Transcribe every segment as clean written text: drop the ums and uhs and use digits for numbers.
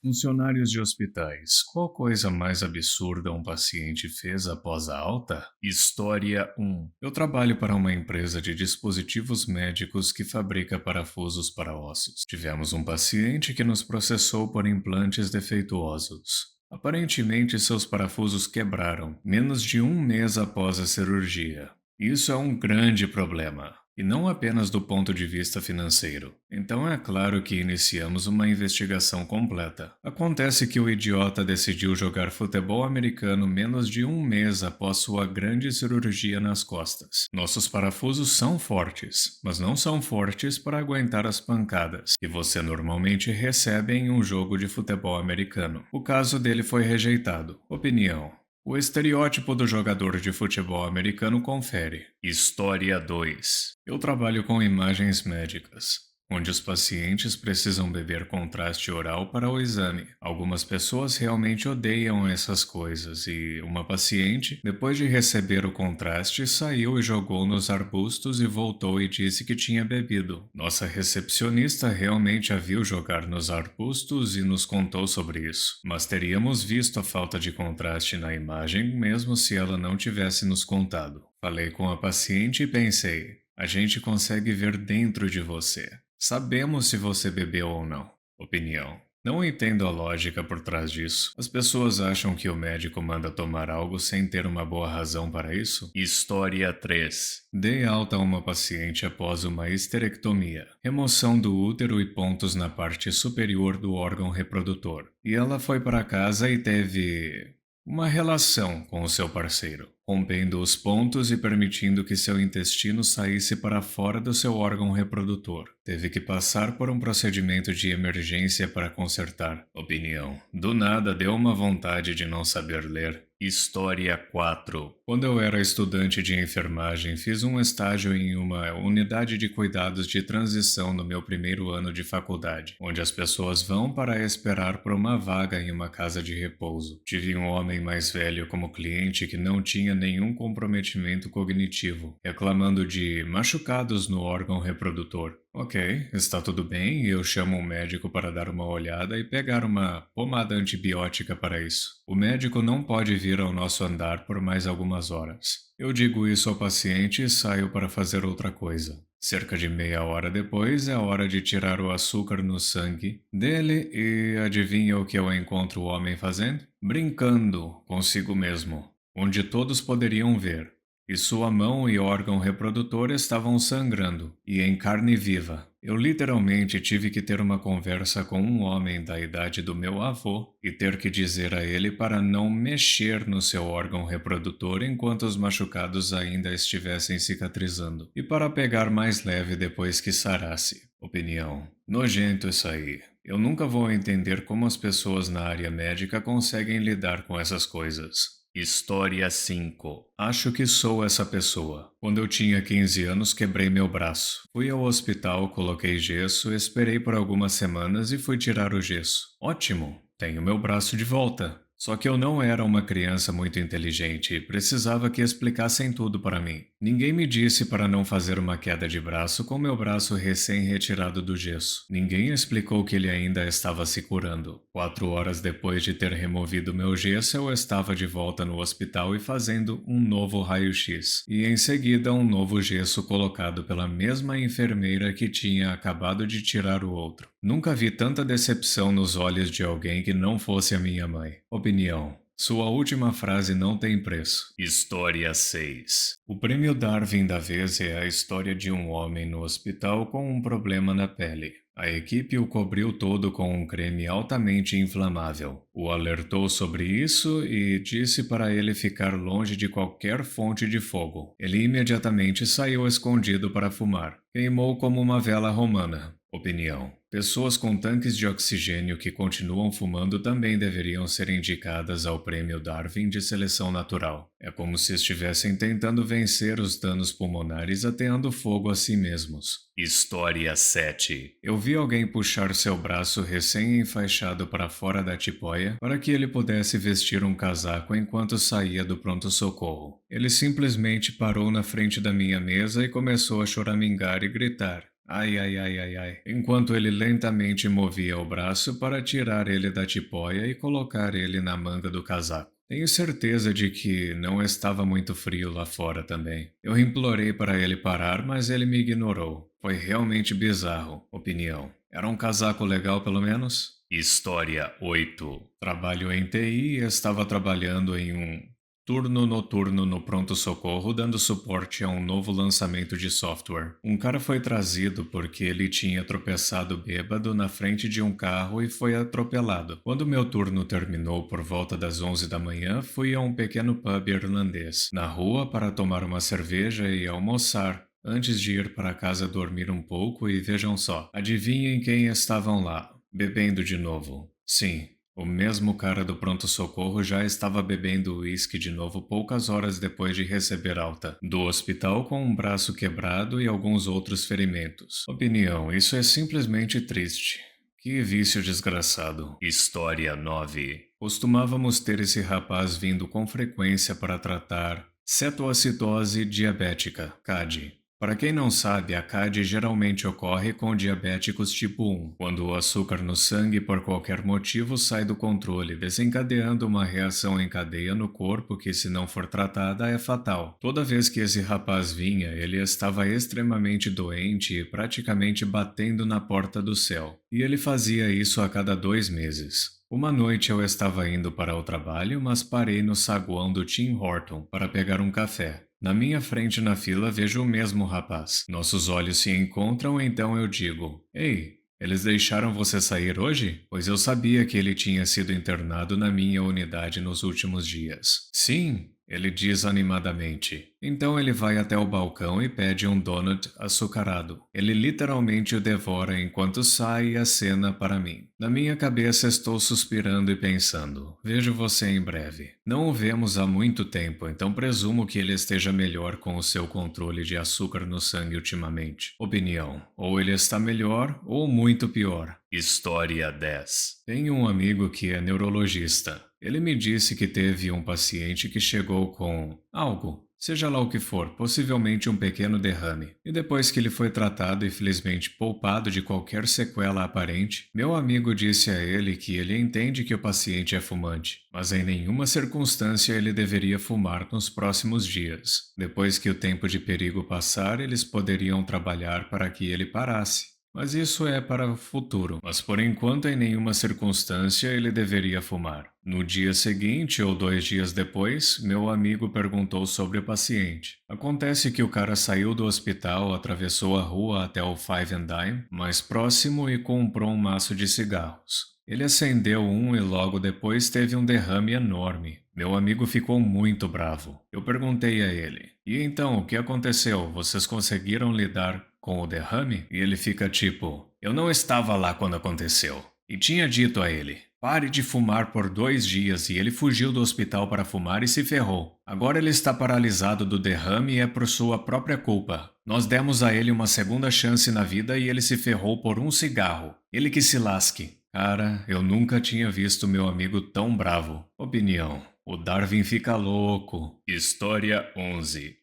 Funcionários de hospitais. Qual coisa mais absurda um paciente fez após a alta? História 1. Eu trabalho para uma empresa de dispositivos médicos que fabrica parafusos para ossos. Tivemos um paciente que nos processou por implantes defeituosos. Aparentemente, seus parafusos quebraram menos de um mês após a cirurgia. Isso é um grande problema. E não apenas do ponto de vista financeiro. Então é claro que iniciamos uma investigação completa. Acontece que o idiota decidiu jogar futebol americano menos de um mês após sua grande cirurgia nas costas. Nossos parafusos são fortes, mas não são fortes para aguentar as pancadas que você normalmente recebe em um jogo de futebol americano. O caso dele foi rejeitado. Opinião. O estereótipo do jogador de futebol americano confere. História 2. Eu trabalho com imagens médicas, onde os pacientes precisam beber contraste oral para o exame. Algumas pessoas realmente odeiam essas coisas e uma paciente, depois de receber o contraste, saiu e jogou nos arbustos e voltou e disse que tinha bebido. Nossa recepcionista realmente a viu jogar nos arbustos e nos contou sobre isso, mas teríamos visto a falta de contraste na imagem mesmo se ela não tivesse nos contado. Falei com a paciente e pensei, a gente consegue ver dentro de você. Sabemos se você bebeu ou não. Opinião. Não entendo a lógica por trás disso. As pessoas acham que o médico manda tomar algo sem ter uma boa razão para isso? História 3. Dei alta a uma paciente após uma histerectomia, remoção do útero e pontos na parte superior do órgão reprodutor. E ela foi para casa e teve uma relação com o seu parceiro, rompendo os pontos e permitindo que seu intestino saísse para fora do seu órgão reprodutor. Teve que passar por um procedimento de emergência para consertar. Opinião. Do nada deu uma vontade de não saber ler. História 4. Quando eu era estudante de enfermagem, fiz um estágio em uma unidade de cuidados de transição no meu primeiro ano de faculdade, onde as pessoas vão para esperar por uma vaga em uma casa de repouso. Tive um homem mais velho como cliente que não tinha nenhum comprometimento cognitivo, reclamando de machucados no órgão reprodutor. Ok, está tudo bem e eu chamo um médico para dar uma olhada e pegar uma pomada antibiótica para isso. O médico não pode vir ao nosso andar por mais algumas horas. Eu digo isso ao paciente e saio para fazer outra coisa. Cerca de meia hora depois é hora de tirar o açúcar no sangue dele e adivinha o que eu encontro o homem fazendo? Brincando consigo mesmo, onde todos poderiam ver. E sua mão e órgão reprodutor estavam sangrando, e em carne viva. Eu literalmente tive que ter uma conversa com um homem da idade do meu avô e ter que dizer a ele para não mexer no seu órgão reprodutor enquanto os machucados ainda estivessem cicatrizando, e para pegar mais leve depois que sarasse. Opinião. Nojento isso aí. Eu nunca vou entender como as pessoas na área médica conseguem lidar com essas coisas. História 5. Acho que sou essa pessoa. Quando eu tinha 15 anos, quebrei meu braço. Fui ao hospital, coloquei gesso, esperei por algumas semanas e fui tirar o gesso. Ótimo, tenho meu braço de volta. Só que eu não era uma criança muito inteligente e precisava que explicassem tudo para mim. Ninguém me disse para não fazer uma queda de braço com meu braço recém-retirado do gesso. Ninguém explicou que ele ainda estava se curando. 4 horas depois de ter removido meu gesso, eu estava de volta no hospital e fazendo um novo raio-x. E em seguida um novo gesso colocado pela mesma enfermeira que tinha acabado de tirar o outro. Nunca vi tanta decepção nos olhos de alguém que não fosse a minha mãe. Opinião. Sua última frase não tem preço. História 6. O prêmio Darwin da vez é a história de um homem no hospital com um problema na pele. A equipe o cobriu todo com um creme altamente inflamável. O alertou sobre isso e disse para ele ficar longe de qualquer fonte de fogo. Ele imediatamente saiu escondido para fumar. Queimou como uma vela romana. Opinião. Pessoas com tanques de oxigênio que continuam fumando também deveriam ser indicadas ao Prêmio Darwin de Seleção Natural. É como se estivessem tentando vencer os danos pulmonares ateando fogo a si mesmos. História 7. Eu vi alguém puxar seu braço recém-enfaixado para fora da tipóia para que ele pudesse vestir um casaco enquanto saía do pronto-socorro. Ele simplesmente parou na frente da minha mesa e começou a choramingar e gritar. Ai, ai, ai, ai, ai. Enquanto ele lentamente movia o braço para tirar ele da tipóia e colocar ele na manga do casaco. Tenho certeza de que não estava muito frio lá fora também. Eu implorei para ele parar, mas ele me ignorou. Foi realmente bizarro. Opinião. Era um casaco legal, pelo menos? História 8. Trabalho em TI e estava trabalhando em um turno noturno no pronto-socorro, dando suporte a um novo lançamento de software. Um cara foi trazido porque ele tinha tropeçado bêbado na frente de um carro e foi atropelado. Quando meu turno terminou por volta das 11 da manhã, fui a um pequeno pub irlandês, na rua para tomar uma cerveja e almoçar. Antes de ir para casa dormir um pouco e vejam só, adivinhem quem estavam lá, bebendo de novo. Sim, o mesmo cara do pronto-socorro já estava bebendo uísque de novo poucas horas depois de receber alta do hospital com um braço quebrado e alguns outros ferimentos. Opinião: isso é simplesmente triste. Que vício desgraçado. História 9. Costumávamos ter esse rapaz vindo com frequência para tratar cetoacidose diabética, CAD. Para quem não sabe, a CAD geralmente ocorre com diabéticos tipo 1, quando o açúcar no sangue por qualquer motivo sai do controle, desencadeando uma reação em cadeia no corpo que, se não for tratada, é fatal. Toda vez que esse rapaz vinha, ele estava extremamente doente e praticamente batendo na porta do céu. E ele fazia isso a cada 2 meses. Uma noite eu estava indo para o trabalho, mas parei no saguão do Tim Horton para pegar um café. Na minha frente na fila vejo o mesmo rapaz. Nossos olhos se encontram, então eu digo: Ei, eles deixaram você sair hoje? Pois eu sabia que ele tinha sido internado na minha unidade nos últimos dias. Sim, ele diz animadamente. Então ele vai até o balcão e pede um donut açucarado. Ele literalmente o devora enquanto sai e acena para mim. Na minha cabeça estou suspirando e pensando: vejo você em breve. Não o vemos há muito tempo, então presumo que ele esteja melhor com o seu controle de açúcar no sangue ultimamente. Opinião: ou ele está melhor ou muito pior. História 10. Tenho um amigo que é neurologista. Ele me disse que teve um paciente que chegou com algo, seja lá o que for, possivelmente um pequeno derrame. E depois que ele foi tratado e felizmente poupado de qualquer sequela aparente, meu amigo disse a ele que ele entende que o paciente é fumante, mas em nenhuma circunstância ele deveria fumar nos próximos dias. Depois que o tempo de perigo passar, eles poderiam trabalhar para que ele parasse. Mas isso é para o futuro. Mas por enquanto, em nenhuma circunstância ele deveria fumar. No dia seguinte ou 2 dias depois, meu amigo perguntou sobre o paciente. Acontece que o cara saiu do hospital, atravessou a rua até o Five and Dime, mais próximo, e comprou um maço de cigarros. Ele acendeu um e logo depois teve um derrame enorme. Meu amigo ficou muito bravo. Eu perguntei a ele: E então, o que aconteceu? Vocês conseguiram lidar com o derrame? E ele fica tipo: Eu não estava lá quando aconteceu. E tinha dito a ele: Pare de fumar por 2 dias, e ele fugiu do hospital para fumar e se ferrou. Agora ele está paralisado do derrame e é por sua própria culpa. Nós demos a ele uma segunda chance na vida e ele se ferrou por um cigarro. Ele que se lasque. Cara, eu nunca tinha visto meu amigo tão bravo. Opinião: o Darwin fica louco. História 11.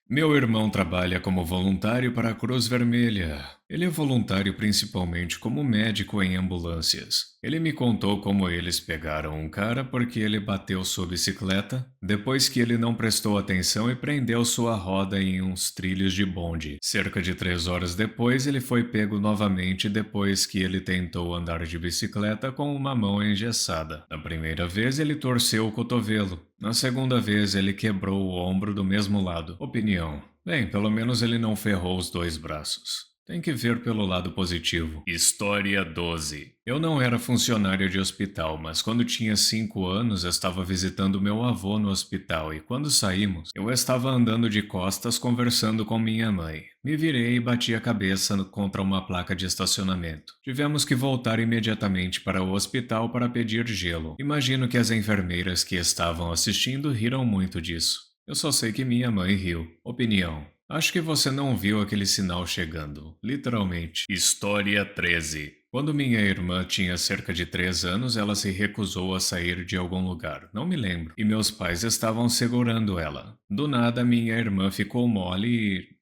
Meu irmão trabalha como voluntário para a Cruz Vermelha. Ele é voluntário principalmente como médico em ambulâncias. Ele me contou como eles pegaram um cara porque ele bateu sua bicicleta, depois que ele não prestou atenção e prendeu sua roda em uns trilhos de bonde. Cerca de 3 horas depois, ele foi pego novamente depois que ele tentou andar de bicicleta com uma mão engessada. Na primeira vez, ele torceu o cotovelo. Na segunda vez, ele quebrou o ombro do mesmo lado. Opinião: bem, pelo menos ele não ferrou os 2 braços. Tem que ver pelo lado positivo. História 12. Eu não era funcionário de hospital, mas quando tinha 5 anos estava visitando meu avô no hospital e quando saímos, eu estava andando de costas conversando com minha mãe. Me virei e bati a cabeça contra uma placa de estacionamento. Tivemos que voltar imediatamente para o hospital para pedir gelo. Imagino que as enfermeiras que estavam assistindo riram muito disso. Eu só sei que minha mãe riu. Opinião: acho que você não viu aquele sinal chegando. Literalmente. História 13. Quando minha irmã tinha cerca de 3 anos, ela se recusou a sair de algum lugar, não me lembro, e meus pais estavam segurando ela. Do nada, minha irmã ficou mole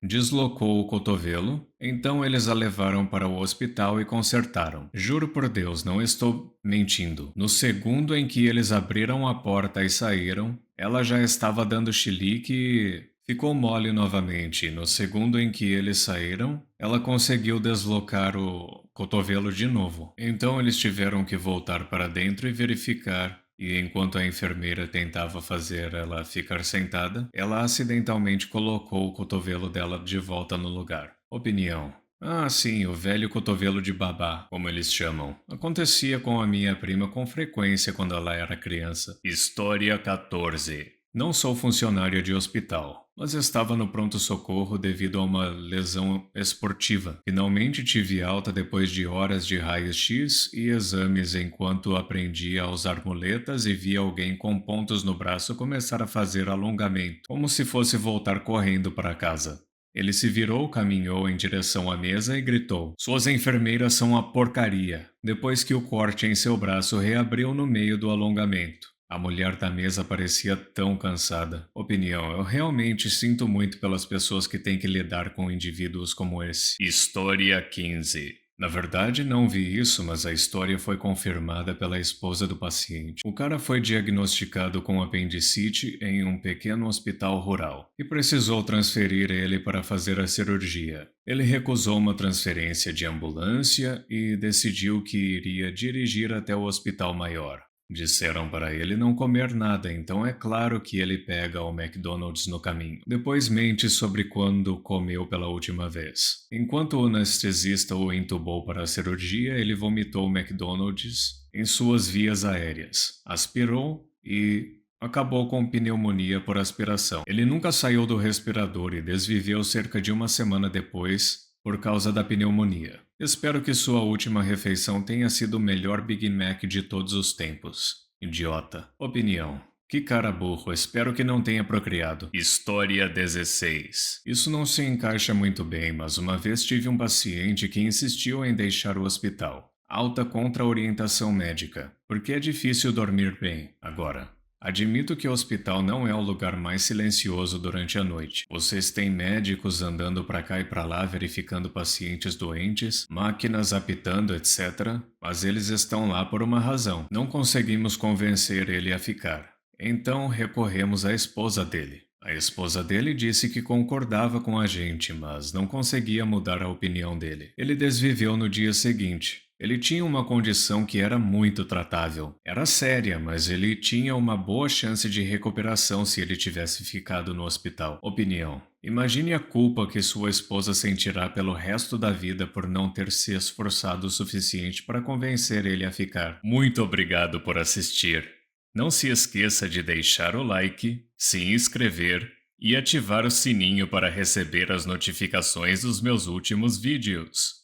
e Deslocou o cotovelo, então eles a levaram para o hospital e consertaram. Juro por Deus, não estou mentindo. No segundo em que eles abriram a porta e saíram, ela já estava dando chilique e ficou mole novamente. No segundo em que eles saíram, ela conseguiu deslocar o cotovelo de novo. Então eles tiveram que voltar para dentro e verificar. E enquanto a enfermeira tentava fazer ela ficar sentada, ela acidentalmente colocou o cotovelo dela de volta no lugar. Opinião. Ah, sim, o velho cotovelo de babá, como eles chamam. Acontecia com a minha prima com frequência quando ela era criança. História 14. Não sou funcionária de hospital, mas estava no pronto-socorro devido a uma lesão esportiva. Finalmente tive alta depois de horas de raio-x e exames enquanto aprendia a usar muletas e via alguém com pontos no braço começar a fazer alongamento, como se fosse voltar correndo para casa. Ele se virou, caminhou em direção à mesa e gritou: "Suas enfermeiras são uma porcaria!" Depois que o corte em seu braço reabriu no meio do alongamento. A mulher da mesa parecia tão cansada. Opinião: eu realmente sinto muito pelas pessoas que têm que lidar com indivíduos como esse. História 15. Na verdade, não vi isso, mas a história foi confirmada pela esposa do paciente. O cara foi diagnosticado com apendicite em um pequeno hospital rural e precisou transferir ele para fazer a cirurgia. Ele recusou uma transferência de ambulância e decidiu que iria dirigir até o hospital maior. Disseram para ele não comer nada, então é claro que ele pega o McDonald's no caminho. Depois mente sobre quando comeu pela última vez. Enquanto o anestesista o entubou para a cirurgia, ele vomitou o McDonald's em suas vias aéreas. Aspirou e acabou com pneumonia por aspiração. Ele nunca saiu do respirador e desviveu cerca de uma semana depois por causa da pneumonia. Espero que sua última refeição tenha sido o melhor Big Mac de todos os tempos. Idiota. Opinião. Que cara burro, espero que não tenha procriado. História 16. Isso não se encaixa muito bem, mas uma vez tive um paciente que insistiu em deixar o hospital. Alta contra a orientação médica, porque é difícil dormir bem. Agora, admito que o hospital não é o lugar mais silencioso durante a noite. Vocês têm médicos andando para cá e para lá verificando pacientes doentes, máquinas apitando, etc. Mas eles estão lá por uma razão. Não conseguimos convencer ele a ficar. Então recorremos à esposa dele. A esposa dele disse que concordava com a gente, mas não conseguia mudar a opinião dele. Ele desviveu no dia seguinte. Ele tinha uma condição que era muito tratável. Era séria, mas ele tinha uma boa chance de recuperação se ele tivesse ficado no hospital. Opinião. Imagine a culpa que sua esposa sentirá pelo resto da vida por não ter se esforçado o suficiente para convencer ele a ficar. Muito obrigado por assistir. Não se esqueça de deixar o like, se inscrever e ativar o sininho para receber as notificações dos meus últimos vídeos.